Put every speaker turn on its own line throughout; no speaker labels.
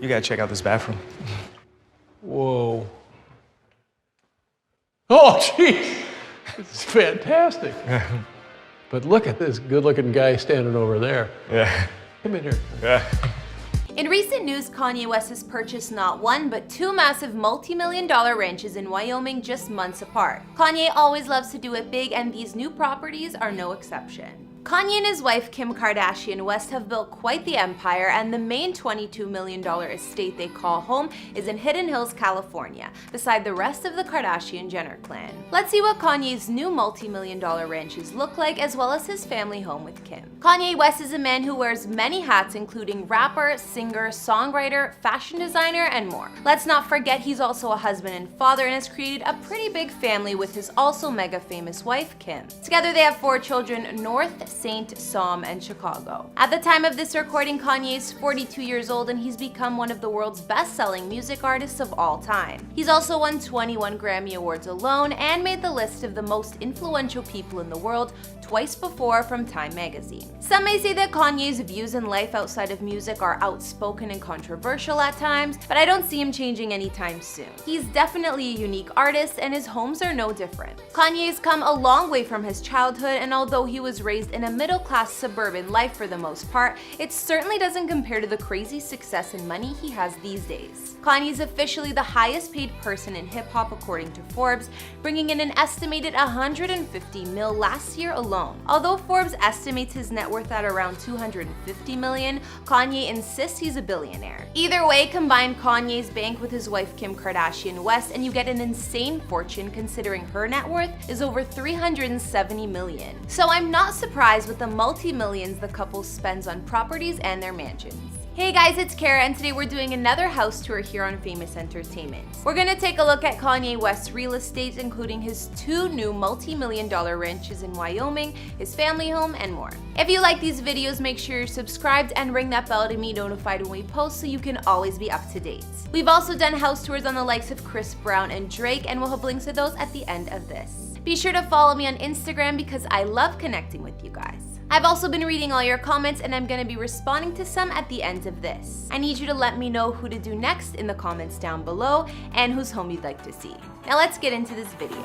You gotta check out this bathroom.
Whoa. Oh, jeez. It's fantastic. But look at this good-looking guy standing over there.
Yeah.
Come in here.
Yeah.
In recent news, Kanye West has purchased not one, but two massive multi-million-dollar ranches in Wyoming just months apart. Kanye always loves to do it big, and these new properties are no exception. Kanye and his wife Kim Kardashian West have built quite the empire, and the main $22 million estate they call home is in Hidden Hills, California, beside the rest of the Kardashian-Jenner clan. Let's see what Kanye's new multi-million-dollar ranches look like, as well as his family home with Kim. Kanye West is a man who wears many hats, including rapper, singer, songwriter, fashion designer, and more. Let's not forget he's also a husband and father and has created a pretty big family with his also mega famous wife, Kim. Together they have 4 children: North, Saint, Psalm, and Chicago. At the time of this recording, Kanye is 42 years old and he's become one of the world's best-selling music artists of all time. He's also won 21 Grammy Awards alone and made the list of the most influential people in the world twice before from Time magazine. Some may say that Kanye's views in life outside of music are outspoken and controversial at times, but I don't see him changing anytime soon. He's definitely a unique artist and his homes are no different. Kanye's come a long way from his childhood, and although he was raised in a middle-class suburban life for the most part, it certainly doesn't compare to the crazy success and money he has these days. Kanye's officially the highest paid person in hip-hop according to Forbes, bringing in an estimated $150 million last year alone. Although Forbes estimates his net worth at around $250 million, Kanye insists he's a billionaire. Either way, combine Kanye's bank with his wife Kim Kardashian West and you get an insane fortune, considering her net worth is over $370 million. So I'm not surprised with the multi-millions the couple spends on properties and their mansions. Hey guys, it's Kara, and today we're doing another house tour here on Famous Entertainment. We're gonna take a look at Kanye West's real estate, including his 2 new multi-million-dollar ranches in Wyoming, his family home, and more. If you like these videos, make sure you're subscribed and ring that bell to be notified when we post so you can always be up to date. We've also done house tours on the likes of Chris Brown and Drake, and we'll have links to those at the end of this. Be sure to follow me on Instagram because I love connecting with you guys. I've also been reading all your comments and I'm going to be responding to some at the end of this. I need you to let me know who to do next in the comments down below and whose home you'd like to see. Now let's get into this video.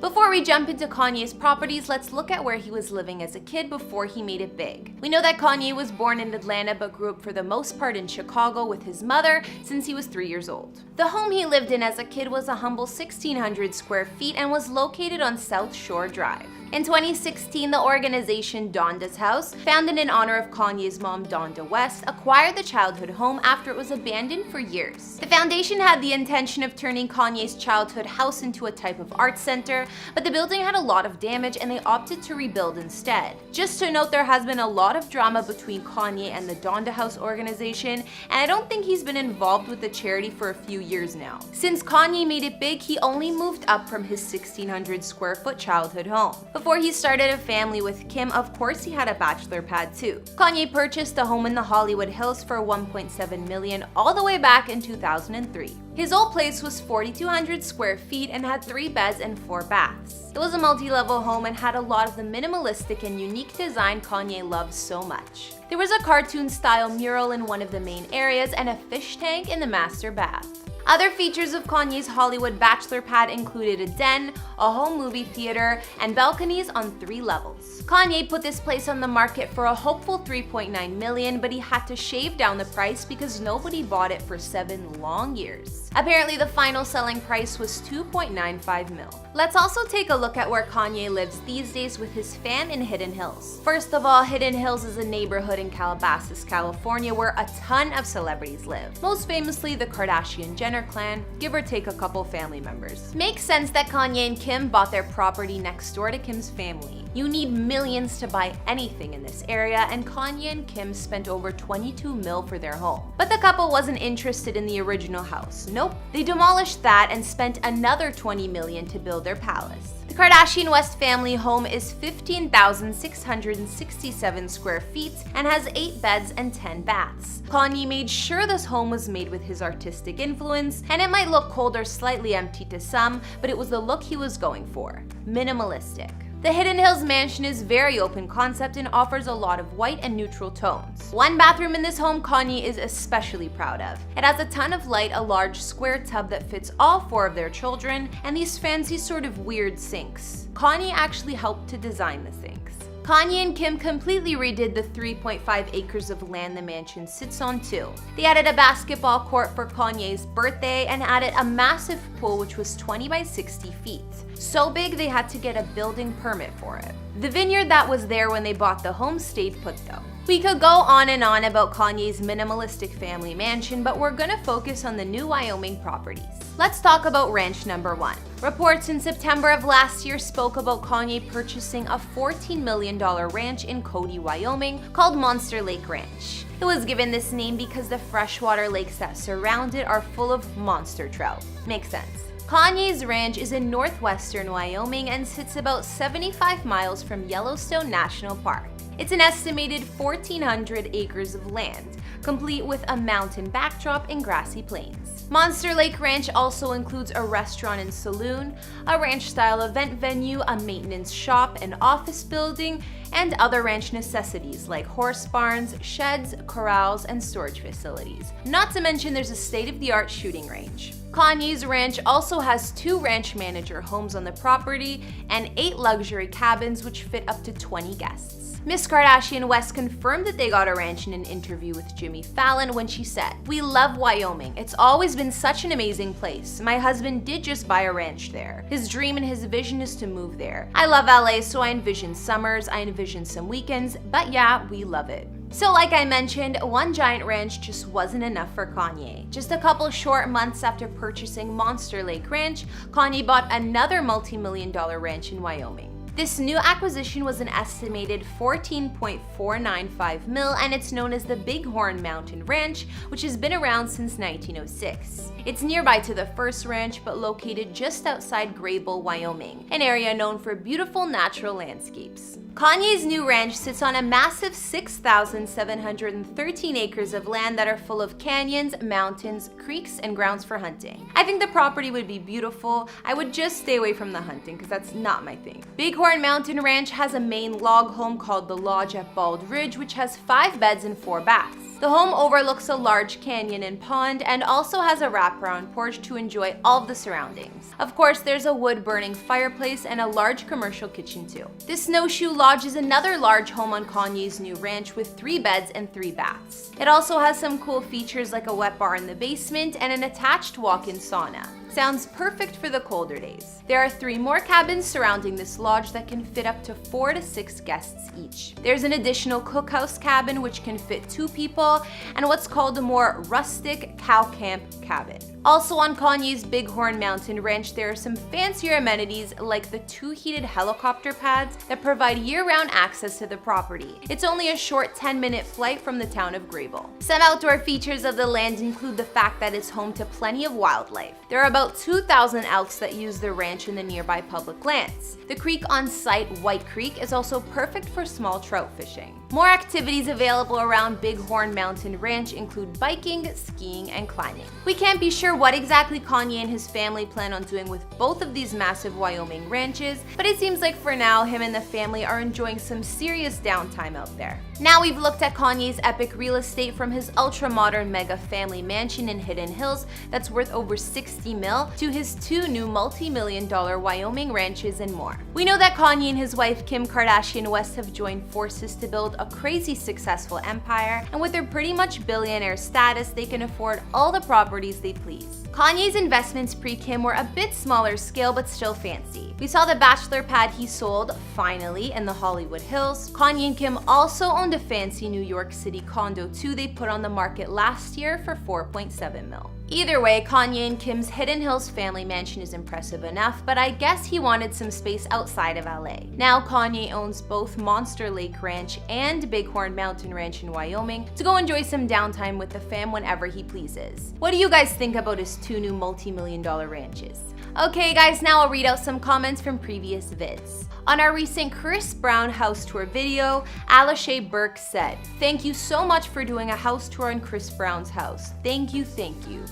Before we jump into Kanye's properties, let's look at where he was living as a kid before he made it big. We know that Kanye was born in Atlanta but grew up for the most part in Chicago with his mother since he was 3 years old. The home he lived in as a kid was a humble 1,600 square feet and was located on South Shore Drive. In 2016, the organization Donda's House, founded in honor of Kanye's mom Donda West, acquired the childhood home after it was abandoned for years. The foundation had the intention of turning Kanye's childhood house into a type of art center, but the building had a lot of damage and they opted to rebuild instead. Just to note, there has been a lot of drama between Kanye and the Donda House organization, and I don't think he's been involved with the charity for a few years now. Since Kanye made it big, he only moved up from his 1,600 square foot childhood home. Before he started a family with Kim, of course he had a bachelor pad too. Kanye purchased a home in the Hollywood Hills for $1.7 million all the way back in 2003. His old place was 4,200 square feet and had 3 beds and 4 baths. It was a multi-level home and had a lot of the minimalistic and unique design Kanye loves so much. There was a cartoon-style mural in one of the main areas and a fish tank in the master bath. Other features of Kanye's Hollywood bachelor pad included a den, a home movie theater, and balconies on 3 levels. Kanye put this place on the market for a hopeful $3.9 million, but he had to shave down the price because nobody bought it for 7 long years. Apparently, the final selling price was $2.95 million. Let's also take a look at where Kanye lives these days with his fam in Hidden Hills. First of all, Hidden Hills is a neighborhood in Calabasas, California, where a ton of celebrities live. Most famously, the Kardashian-Jenner clan, give or take a couple family members. Makes sense that Kanye and Kim bought their property next door to Kim's family. You need millions to buy anything in this area, and Kanye and Kim spent over $22 million for their home. But the couple wasn't interested in the original house. Nope, they demolished that and spent another $20 million to build their palace. The Kardashian West family home is 15,667 square feet and has 8 beds and 10 baths. Kanye made sure this home was made with his artistic influence, and it might look cold or slightly empty to some, but it was the look he was going for: minimalistic. The Hidden Hills mansion is very open concept and offers a lot of white and neutral tones. One bathroom in this home Kanye is especially proud of. It has a ton of light, a large square tub that fits all 4 of their children, and these fancy sort of weird sinks. Kanye actually helped to design the sinks. Kanye and Kim completely redid the 3.5 acres of land the mansion sits on too. They added a basketball court for Kanye's birthday and added a massive pool which was 20 by 60 feet. So big they had to get a building permit for it. The vineyard that was there when they bought the home stayed put though. We could go on and on about Kanye's minimalistic family mansion, but we're gonna focus on the new Wyoming properties. Let's talk about ranch number 1. Reports in September of last year spoke about Kanye purchasing a $14 million ranch in Cody, Wyoming called Monster Lake Ranch. It was given this name because the freshwater lakes that surround it are full of monster trout. Makes sense. Kanye's ranch is in northwestern Wyoming and sits about 75 miles from Yellowstone National Park. It's an estimated 1,400 acres of land, complete with a mountain backdrop and grassy plains. Monster Lake Ranch also includes a restaurant and saloon, a ranch-style event venue, a maintenance shop, an office building, and other ranch necessities like horse barns, sheds, corrals, and storage facilities. Not to mention there's a state-of-the-art shooting range. Kanye's ranch also has 2 ranch manager homes on the property and 8 luxury cabins which fit up to 20 guests. Miss Kardashian West confirmed that they got a ranch in an interview with Jimmy Fallon when she said, "We love Wyoming. It's always been such an amazing place. My husband did just buy a ranch there. His dream and his vision is to move there. I love LA, so I envision summers, I envision some weekends, but yeah, we love it." So like I mentioned, one giant ranch just wasn't enough for Kanye. Just a couple short months after purchasing Monster Lake Ranch, Kanye bought another multi-million-dollar ranch in Wyoming. This new acquisition was an estimated $14.495 million, and it's known as the Bighorn Mountain Ranch, which has been around since 1906. It's nearby to the first ranch, but located just outside Grable, Wyoming, an area known for beautiful natural landscapes. Kanye's new ranch sits on a massive 6,713 acres of land that are full of canyons, mountains, creeks, and grounds for hunting. I think the property would be beautiful. I would just stay away from the hunting because that's not my thing. Bighorn Mountain Ranch has a main log home called the Lodge at Bald Ridge, which has 5 beds and 4 baths. The home overlooks a large canyon and pond and also has a wraparound porch to enjoy all of the surroundings. Of course, there's a wood-burning fireplace and a large commercial kitchen too. This Snowshoe Lodge is another large home on Kanye's new ranch with 3 beds and 3 baths. It also has some cool features like a wet bar in the basement and an attached walk-in sauna. Sounds perfect for the colder days. There are 3 more cabins surrounding this lodge that can fit up to 4 to 6 guests each. There's an additional cookhouse cabin which can fit 2 people, and what's called a more rustic cow camp cabin. Also on Kanye's Bighorn Mountain Ranch, there are some fancier amenities like the 2 heated helicopter pads that provide year-round access to the property. It's only a short 10-minute flight from the town of Grable. Some outdoor features of the land include the fact that it's home to plenty of wildlife. There are about 2,000 elks that use the ranch in the nearby public lands. The creek on site, White Creek, is also perfect for small trout fishing. More activities available around Bighorn Mountain Ranch include biking, skiing, and climbing. We can't be sure what exactly Kanye and his family plan on doing with both of these massive Wyoming ranches, but it seems like for now, him and the family are enjoying some serious downtime out there. Now we've looked at Kanye's epic real estate, from his ultra-modern mega family mansion in Hidden Hills that's worth over $60 million to his 2 new multi-million-dollar Wyoming ranches and more. We know that Kanye and his wife Kim Kardashian West have joined forces to build a crazy successful empire, and with their pretty much billionaire status, they can afford all the properties they please. Kanye's investments pre-Kim were a bit smaller scale but still fancy. We saw the bachelor pad he sold, finally, in the Hollywood Hills. Kanye and Kim also owned a fancy New York City condo too they put on the market last year for $4.7 million. Either way, Kanye and Kim's Hidden Hills family mansion is impressive enough, but I guess he wanted some space outside of LA. Now Kanye owns both Monster Lake Ranch and Bighorn Mountain Ranch in Wyoming to go enjoy some downtime with the fam whenever he pleases. What do you guys think about his 2 new multi-million-dollar ranches? Okay guys, now I'll read out some comments from previous vids. On our recent Chris Brown house tour video, Alashay Burke said, "Thank you so much for doing a house tour in Chris Brown's house. Thank you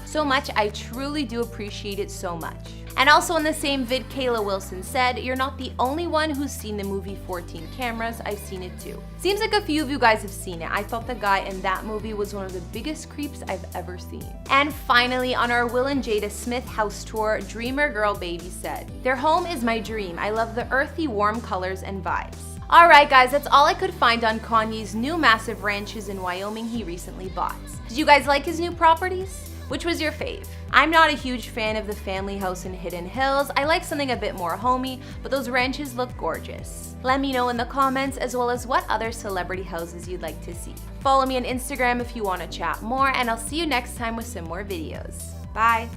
so much. I truly do appreciate it so much." And also in the same vid, Kayla Wilson said, "You're not the only one who's seen the movie 14 Cameras, I've seen it too." Seems like a few of you guys have seen it. I thought the guy in that movie was one of the biggest creeps I've ever seen. And finally, on our Will and Jada Smith house tour, Dreamer Girl Baby said, "Their home is my dream. I love the earthy, warm colors and vibes." Alright guys, that's all I could find on Kanye's new massive ranches in Wyoming he recently bought. Did you guys like his new properties? Which was your fave? I'm not a huge fan of the family house in Hidden Hills. I like something a bit more homey, but those ranches look gorgeous. Let me know in the comments as well as what other celebrity houses you'd like to see. Follow me on Instagram if you want to chat more, and I'll see you next time with some more videos. Bye!